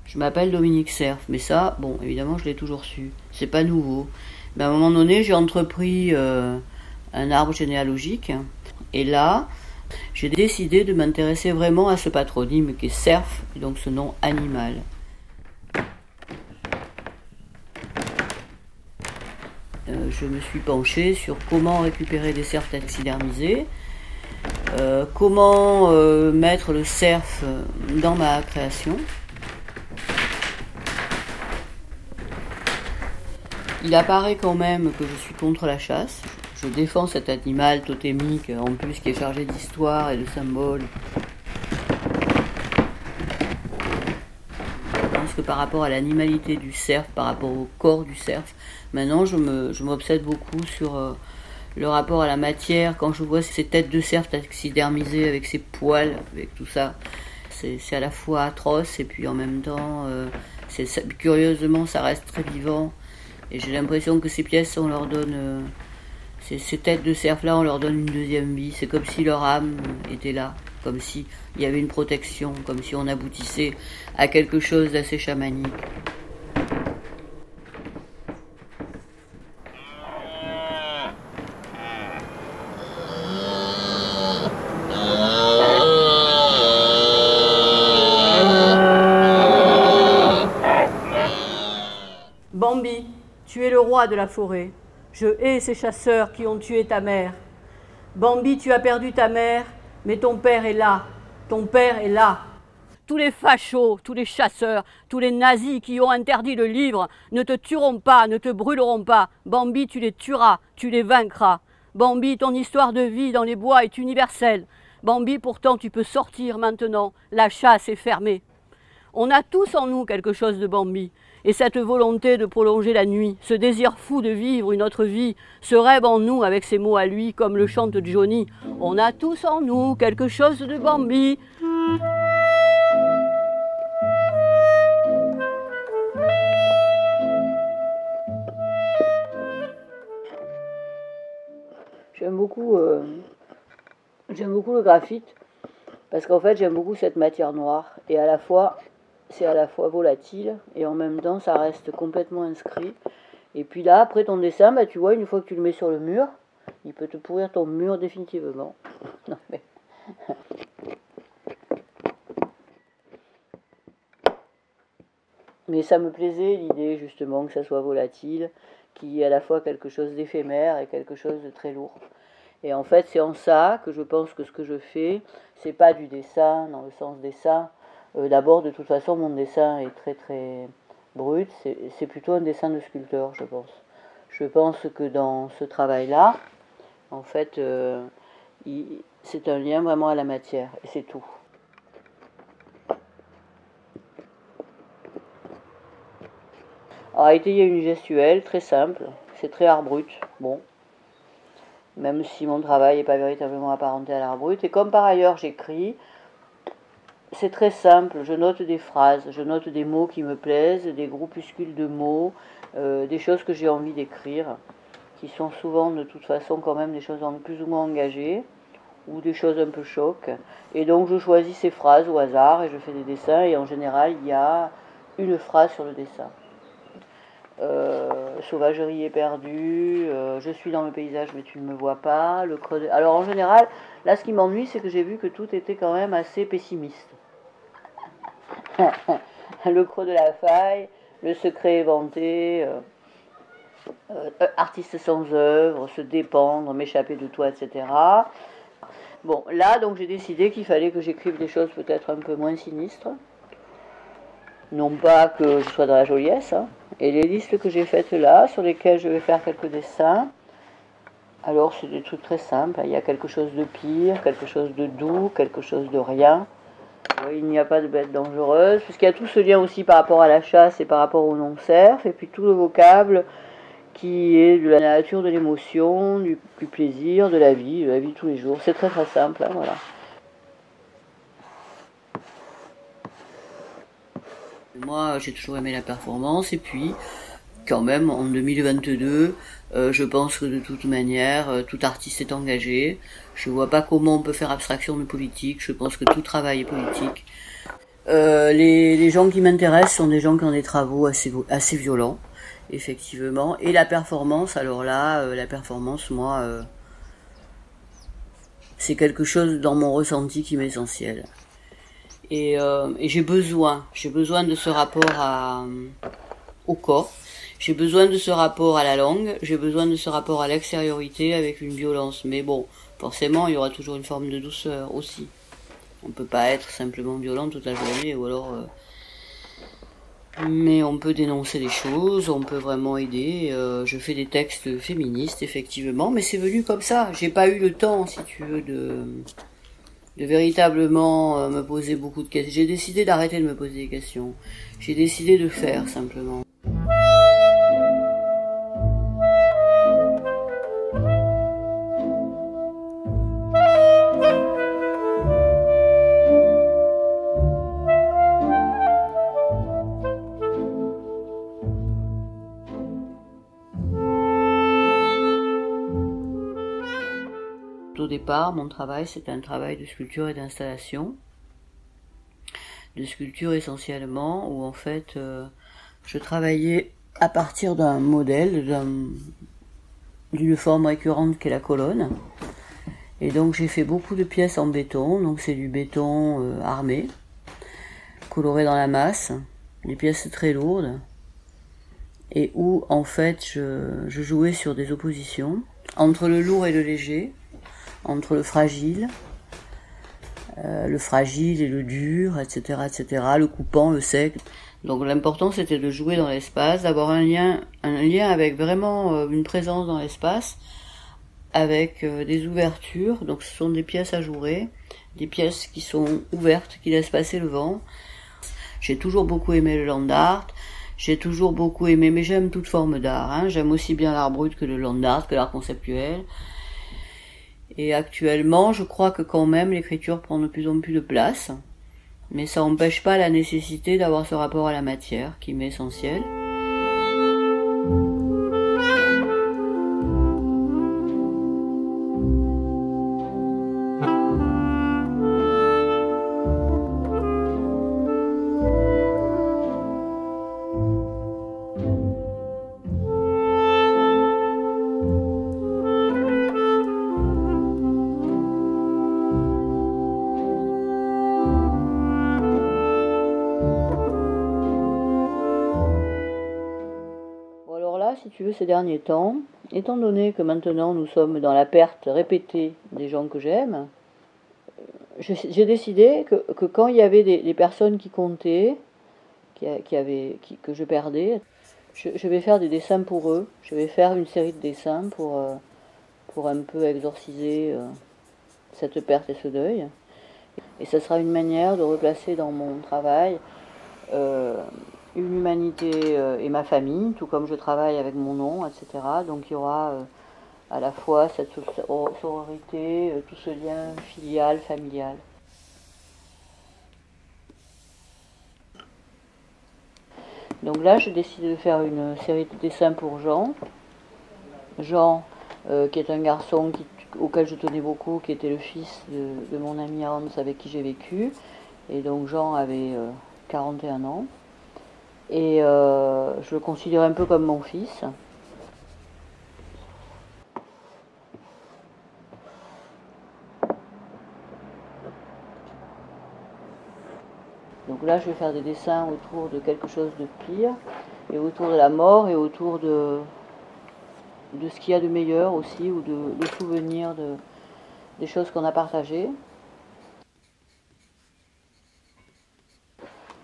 Je m'appelle Dominique Cerf, mais ça, bon, évidemment, je l'ai toujours su. C'est pas nouveau. Mais à un moment donné, j'ai entrepris un arbre généalogique. Et là, j'ai décidé de m'intéresser vraiment à ce patronyme qui est Cerf, et donc ce nom animal. Je me suis penchée sur comment récupérer des cerfs taxidermisés, comment mettre le cerf dans ma création. Il apparaît quand même que je suis contre la chasse. Je défends cet animal totémique, en plus qui est chargé d'histoire et de symboles. Je pense que par rapport à l'animalité du cerf, par rapport au corps du cerf, maintenant je m'obsède beaucoup sur le rapport à la matière. Quand je vois ces têtes de cerf taxidermisées avec ces poils, avec tout ça, c'est à la fois atroce et puis en même temps, curieusement, ça reste très vivant. Et j'ai l'impression que ces pièces, on leur donne, ces têtes de cerf-là, on leur donne une deuxième vie. C'est comme si leur âme était là, comme s'il y avait une protection, comme si on aboutissait à quelque chose d'assez chamanique. Bambi, tu es le roi de la forêt. Je hais ces chasseurs qui ont tué ta mère. Bambi, tu as perdu ta mère, mais ton père est là. Ton père est là. Tous les fachos, tous les chasseurs, tous les nazis qui ont interdit le livre ne te tueront pas, ne te brûleront pas. Bambi, tu les tueras, tu les vaincras. Bambi, ton histoire de vie dans les bois est universelle. Bambi, pourtant, tu peux sortir maintenant. La chasse est fermée. On a tous en nous quelque chose de Bambi. Et cette volonté de prolonger la nuit, ce désir fou de vivre une autre vie, ce rêve en nous avec ses mots à lui, comme le chante Johnny. On a tous en nous quelque chose de Bambi. J'aime beaucoup le graphite, parce qu'en fait j'aime beaucoup cette matière noire, et c'est à la fois volatile, et en même temps ça reste complètement inscrit. Et puis là, après ton dessin, bah, tu vois, une fois que tu le mets sur le mur, il peut te pourrir ton mur définitivement. Non, mais ça me plaisait l'idée justement que ça soit volatile, qu'il y ait à la fois quelque chose d'éphémère et quelque chose de très lourd. Et en fait, c'est en ça que je pense que ce que je fais, c'est pas du dessin dans le sens dessin. D'abord, de toute façon, mon dessin est très très brut. C'est plutôt un dessin de sculpteur, je pense. Je pense que dans ce travail-là, en fait, c'est un lien vraiment à la matière, et c'est tout. Alors, il y a une gestuelle très simple, c'est très art brut. Bon. Même si mon travail n'est pas véritablement apparenté à l'art brut. Et comme par ailleurs j'écris, c'est très simple, je note des phrases, je note des mots qui me plaisent, des groupuscules de mots, des choses que j'ai envie d'écrire, qui sont souvent de toute façon quand même des choses plus ou moins engagées, ou des choses un peu chocs. Et donc je choisis ces phrases au hasard et je fais des dessins, et en général il y a une phrase sur le dessin. Sauvagerie éperdue, je suis dans le paysage mais tu ne me vois pas, le creux de... Alors en général, là ce qui m'ennuie c'est que j'ai vu que tout était quand même assez pessimiste. Le creux de la faille, le secret éventé, artiste sans œuvre, se dépendre, m'échapper de toi, etc. Bon, là donc j'ai décidé qu'il fallait que j'écrive des choses peut-être un peu moins sinistres. Non pas que je sois dans la joliesse, hein. Et les listes que j'ai faites là, sur lesquelles je vais faire quelques dessins, alors c'est des trucs très simples. Il y a quelque chose de pire, quelque chose de doux, quelque chose de rien. Il n'y a pas de bête dangereuse, puisqu'il y a tout ce lien aussi par rapport à la chasse et par rapport au non-cerf, et puis tout le vocable qui est de la nature de l'émotion, du plaisir, de la vie de tous les jours. C'est très très simple, hein, voilà. Moi, j'ai toujours aimé la performance, et puis, quand même, en 2022, je pense que de toute manière, tout artiste est engagé. Je vois pas comment on peut faire abstraction de politique. Je pense que tout travail est politique. Les gens qui m'intéressent sont des gens qui ont des travaux assez violents, effectivement. Et la performance, alors là, la performance, moi, c'est quelque chose dans mon ressenti qui m'est essentiel. Et j'ai besoin de ce rapport au corps, j'ai besoin de ce rapport à la langue, j'ai besoin de ce rapport à l'extériorité avec une violence. Mais bon, forcément, il y aura toujours une forme de douceur aussi. On peut pas être simplement violent toute la journée, ou alors... Mais on peut dénoncer des choses, on peut vraiment aider. Je fais des textes féministes, effectivement, mais c'est venu comme ça. J'ai pas eu le temps, si tu veux, de véritablement me poser beaucoup de questions. J'ai décidé d'arrêter de me poser des questions. J'ai décidé de faire, simplement. Au départ, mon travail, c'était un travail de sculpture et d'installation. De sculpture essentiellement, où en fait, je travaillais à partir d'un modèle, d'une forme récurrente qu'est la colonne. Et donc j'ai fait beaucoup de pièces en béton, donc c'est du béton armé, coloré dans la masse, des pièces très lourdes, et où en fait je jouais sur des oppositions entre le lourd et le léger, entre le fragile et le dur, etc., etc., le coupant, le sec. Donc l'important c'était de jouer dans l'espace, d'avoir un lien avec vraiment une présence dans l'espace, avec des ouvertures. Donc ce sont des pièces ajourées, des pièces qui sont ouvertes, qui laissent passer le vent. J'ai toujours beaucoup aimé le land art, j'ai toujours beaucoup aimé, mais j'aime toute forme d'art, hein. J'aime aussi bien l'art brut que le land art, que l'art conceptuel. Et actuellement, je crois que quand même l'écriture prend de plus en plus de place, mais ça n'empêche pas la nécessité d'avoir ce rapport à la matière qui m'est essentiel. Si tu veux, ces derniers temps, étant donné que maintenant nous sommes dans la perte répétée des gens que j'aime, j'ai décidé que quand il y avait des personnes qui comptaient, que je perdais, je vais faire des dessins pour eux, je vais faire une série de dessins pour un peu exorciser cette perte et ce deuil. Et ça sera une manière de replacer dans mon travail une humanité et ma famille, tout comme je travaille avec mon nom, etc. Donc il y aura à la fois cette sororité, tout ce lien filial, familial. Donc là, j'ai décidé de faire une série de dessins pour Jean. Jean, qui est un garçon auquel je tenais beaucoup, qui était le fils de mon ami Hans avec qui j'ai vécu. Et donc Jean avait 41 ans. Et je le considère un peu comme mon fils. Donc là, je vais faire des dessins autour de quelque chose de pire, et autour de la mort, et autour de ce qu'il y a de meilleur aussi, ou de souvenirs des choses qu'on a partagées.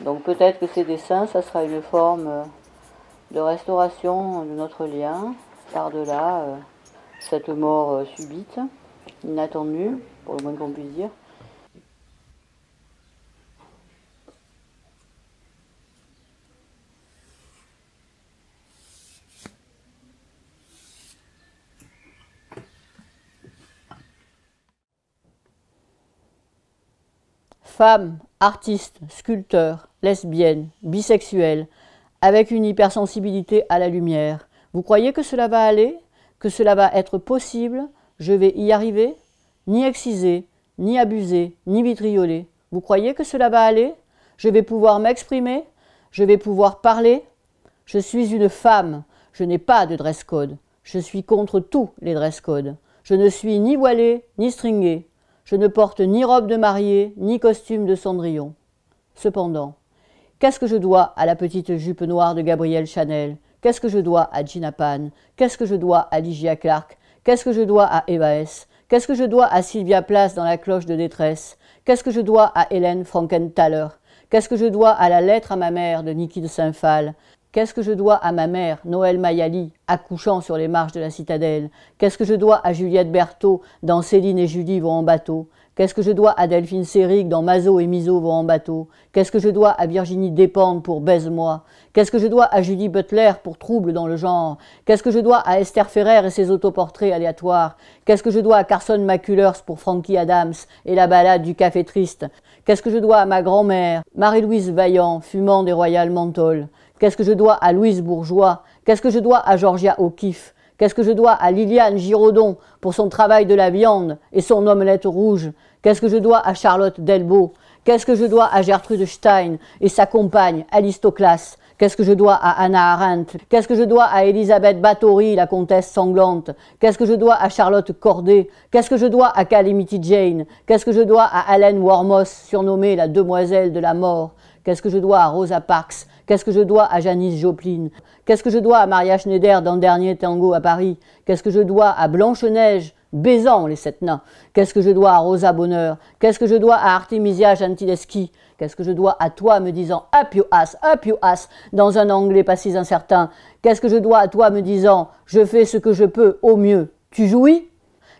Donc peut-être que ces dessins, ça sera une forme de restauration de notre lien, par-delà cette mort subite, inattendue, pour le moins qu'on puisse dire. Femme, artiste, sculpteur, lesbienne, bisexuelle, avec une hypersensibilité à la lumière. Vous croyez que cela va aller? Que cela va être possible? Je vais y arriver? Ni exciser, ni abuser, ni vitrioler. Vous croyez que cela va aller? Je vais pouvoir m'exprimer, je vais pouvoir parler. Je suis une femme, je n'ai pas de dress code. Je suis contre tous les dress codes. Je ne suis ni voilée, ni stringée. Je ne porte ni robe de mariée, ni costume de Cendrillon. Cependant, qu'est-ce que je dois à la petite jupe noire de Gabrielle Chanel? Qu'est-ce que je dois à Gina Pan? Qu'est-ce que je dois à Lygia Clark? Qu'est-ce que je dois à Eva S? Qu'est-ce que je dois à Sylvia Plath dans La cloche de détresse? Qu'est-ce que je dois à Hélène Frankenthaler? Qu'est-ce que je dois à La lettre à ma mère de Niki de Saint-Phal? Qu'est-ce que je dois à ma mère, Noël Mayali, accouchant sur les marches de la citadelle? Qu'est-ce que je dois à Juliette Berthaud dans Céline et Julie vont en bateau? Qu'est-ce que je dois à Delphine Seyrig dans Mazo et Miso vont en bateau? Qu'est-ce que je dois à Virginie Despentes pour Baise-moi? Qu'est-ce que je dois à Judy Butler pour Trouble dans le genre? Qu'est-ce que je dois à Esther Ferrer et ses autoportraits aléatoires? Qu'est-ce que je dois à Carson McCullers pour Frankie Adams et la balade du café triste? Qu'est-ce que je dois à ma grand-mère, Marie-Louise Vaillant, fumant des Royal Menthol? Qu'est-ce que je dois à Louise Bourgeois? Qu'est-ce que je dois à Georgia O'Keeffe? Qu'est-ce que je dois à Liliane Giraudon pour son travail de la viande et son omelette rouge? Qu'est-ce que je dois à Charlotte Delbo? Qu'est-ce que je dois à Gertrude Stein et sa compagne Alistoclas? Qu'est-ce que je dois à Hannah Arendt? Qu'est-ce que je dois à Elisabeth Báthory, la comtesse sanglante? Qu'est-ce que je dois à Charlotte Corday? Qu'est-ce que je dois à Calamity Jane? Qu'est-ce que je dois à Helen Wormos, surnommée la demoiselle de la mort? Qu'est-ce que je dois à Rosa Parks? Qu'est-ce que je dois à Janis Joplin? Qu'est-ce que je dois à Maria Schneider dans Dernier Tango à Paris? Qu'est-ce que je dois à Blanche-Neige, baisant les 7 nains? Qu'est-ce que je dois à Rosa Bonheur? Qu'est-ce que je dois à Artemisia Gentileschi? Qu'est-ce que je dois à toi me disant « up your ass » dans un anglais pas si incertain? Qu'est-ce que je dois à toi me disant « je fais ce que je peux au mieux ». Tu jouis?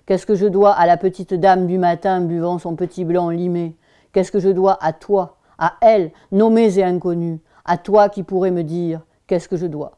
Qu'est-ce que je dois à la petite dame du matin buvant son petit blanc limé? Qu'est-ce que je dois à toi, à elle, nommée et inconnue, à toi qui pourrais me dire « qu'est-ce que je dois »